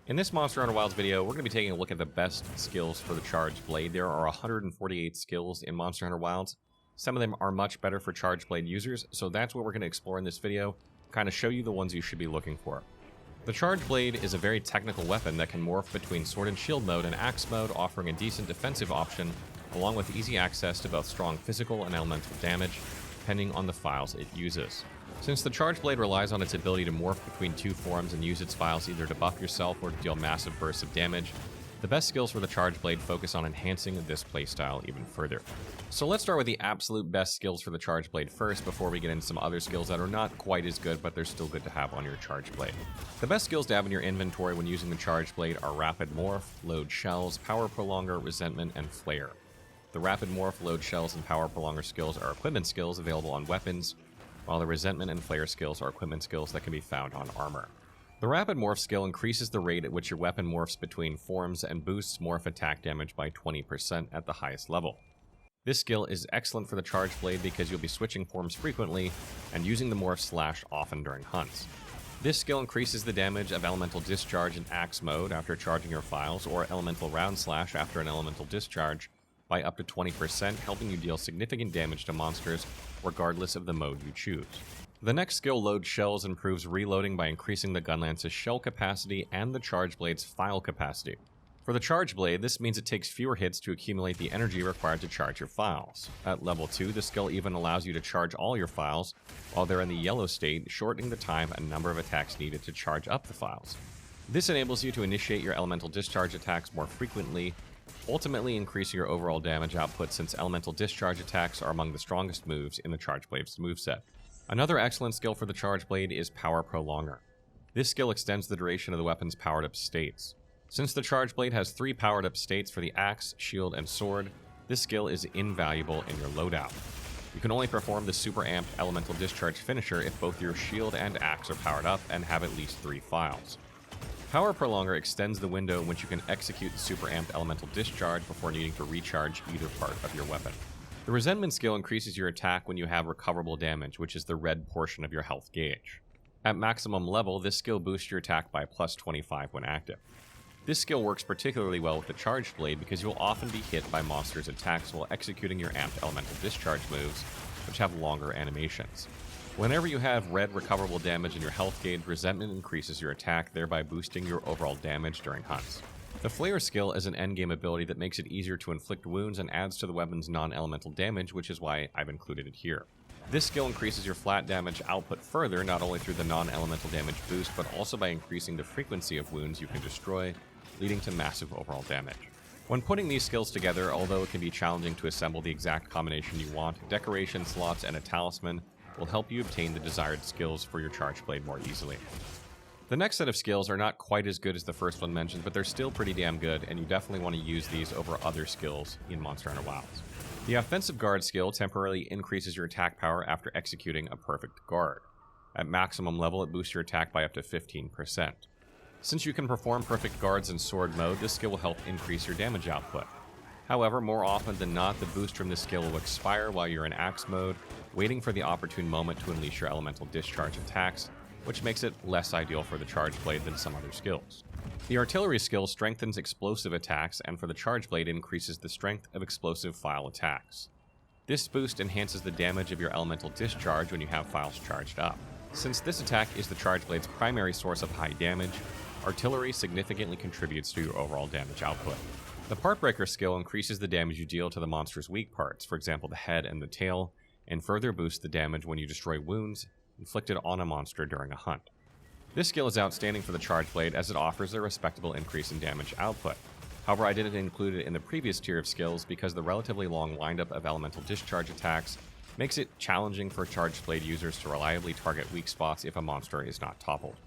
In this Monster Hunter Wilds video, we're going to be taking a look at the best skills for the Charged Blade. There are 148 skills in Monster Hunter Wilds. Some of them are much better for Charged Blade users, so that's what we're going to explore in this video, kind of show you the ones you should be looking for. The Charged Blade is a very technical weapon that can morph between Sword and Shield mode and Axe mode, offering a decent defensive option, along with easy access to both strong physical and elemental damage, depending on the files it uses. Since the Charged Blade relies on its ability to morph between two forms and use its files either to buff yourself or to deal massive bursts of damage, the best skills for the Charged Blade focus on enhancing this playstyle even further. So let's start with the absolute best skills for the Charged Blade first before we get into some other skills that are not quite as good, but they're still good to have on your Charged Blade. The best skills to have in your inventory when using the Charged Blade are Rapid Morph, Load Shells, Power Prolonger, Resentment, and Flare. The Rapid Morph, Load Shells, and Power Prolonger skills are equipment skills available on weapons, while the Resentment and Flare skills are equipment skills that can be found on armor. The Rapid Morph skill increases the rate at which your weapon morphs between forms and boosts morph attack damage by 20% at the highest level. This skill is excellent for the Charged Blade because you'll be switching forms frequently and using the morph slash often during hunts. This skill increases the damage of Elemental Discharge in Axe mode after charging your files, or Elemental Round Slash after an Elemental Discharge, by up to 20%, helping you deal significant damage to monsters regardless of the mode you choose. The next skill, Load Shells, improves reloading by increasing the Gunlance's shell capacity and the Charged Blade's file capacity. For the Charged Blade, this means it takes fewer hits to accumulate the energy required to charge your files. At level 2, the skill even allows you to charge all your files while they're in the yellow state, shortening the time and number of attacks needed to charge up the files. This enables you to initiate your Elemental Discharge attacks more frequently, ultimately increasing your overall damage output since Elemental Discharge attacks are among the strongest moves in the Charged Blade's moveset. Another excellent skill for the Charged Blade is Power Prolonger. This skill extends the duration of the weapon's powered-up states. Since the Charged Blade has 3 powered-up states for the Axe, Shield, and Sword, this skill is invaluable in your loadout. You can only perform the super amped Elemental Discharge finisher if both your Shield and Axe are powered up and have at least 3 files. Power Prolonger extends the window in which you can execute the super amped Elemental Discharge before needing to recharge either part of your weapon. The Resentment skill increases your attack when you have recoverable damage, which is the red portion of your health gauge. At maximum level, this skill boosts your attack by plus 25 when active. This skill works particularly well with the Charged Blade because you'll often be hit by monsters' attacks while executing your amped Elemental Discharge moves, which have longer animations. Whenever you have red recoverable damage in your health gauge, Resentment increases your attack, thereby boosting your overall damage during hunts. The Flare skill is an endgame ability that makes it easier to inflict wounds and adds to the weapon's non-elemental damage, which is why I've included it here. This skill increases your flat damage output further, not only through the non-elemental damage boost, but also by increasing the frequency of wounds you can destroy, leading to massive overall damage. When putting these skills together, although it can be challenging to assemble the exact combination you want, decoration slots and a talisman will help you obtain the desired skills for your Charged Blade more easily. The next set of skills are not quite as good as the first one mentioned, but they're still pretty damn good, and you definitely want to use these over other skills in Monster Hunter Wilds. The Offensive Guard skill temporarily increases your attack power after executing a perfect guard. At maximum level, it boosts your attack by up to 15%. Since you can perform perfect guards in sword mode, this skill will help increase your damage output. However, more often than not, the boost from this skill will expire while you're in Axe mode, waiting for the opportune moment to unleash your Elemental Discharge attacks, which makes it less ideal for the Charged Blade than some other skills. The Artillery skill strengthens explosive attacks, and for the Charged Blade increases the strength of explosive file attacks. This boost enhances the damage of your Elemental Discharge when you have files charged up. Since this attack is the Charged Blade's primary source of high damage, Artillery significantly contributes to your overall damage output. The Part Breaker skill increases the damage you deal to the monster's weak parts, for example the head and the tail, and further boosts the damage when you destroy wounds inflicted on a monster during a hunt. This skill is outstanding for the Charged Blade as it offers a respectable increase in damage output. However, I didn't include it in the previous tier of skills because the relatively long windup of Elemental Discharge attacks makes it challenging for Charged Blade users to reliably target weak spots if a monster is not toppled.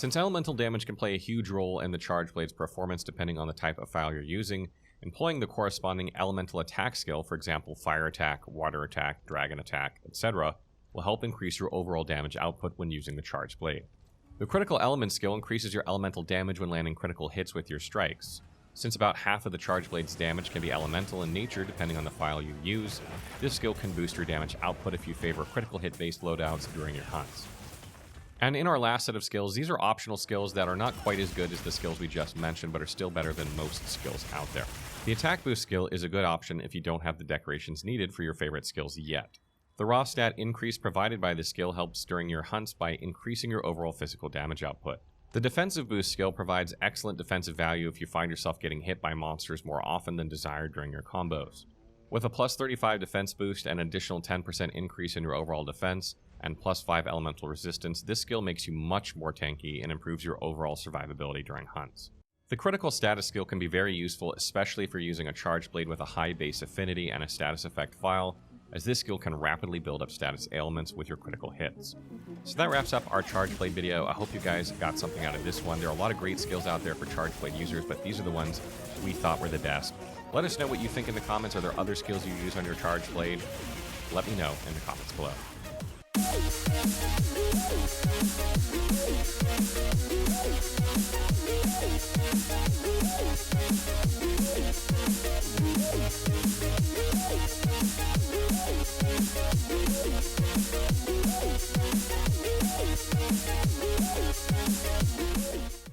Since elemental damage can play a huge role in the Charged Blade's performance depending on the type of file you're using, employing the corresponding elemental attack skill, for example fire attack, water attack, dragon attack, etc., will help increase your overall damage output when using the Charged Blade. The Critical Element skill increases your elemental damage when landing critical hits with your strikes. Since about half of the Charged Blade's damage can be elemental in nature depending on the file you use, this skill can boost your damage output if you favor critical hit-based loadouts during your hunts. And in our last set of skills, these are optional skills that are not quite as good as the skills we just mentioned, but are still better than most skills out there. The attack boost skill is a good option if you don't have the decorations needed for your favorite skills yet. The raw stat increase provided by this skill helps during your hunts by increasing your overall physical damage output. The defensive boost skill provides excellent defensive value if you find yourself getting hit by monsters more often than desired during your combos. With a plus 35 defense boost and an additional 10% increase in your overall defense, and plus 5 elemental resistance, this skill makes you much more tanky and improves your overall survivability during hunts. The critical status skill can be very useful, especially if you're using a charge blade with a high base affinity and a status effect file, as this skill can rapidly build up status ailments with your critical hits. So that wraps up our charge blade video. I hope you guys got something out of this one. There are a lot of great skills out there for charge blade users, but these are the ones we thought were the best. Let us know what you think in the comments. Are there other skills you use on your charge blade? Let me know in the comments below.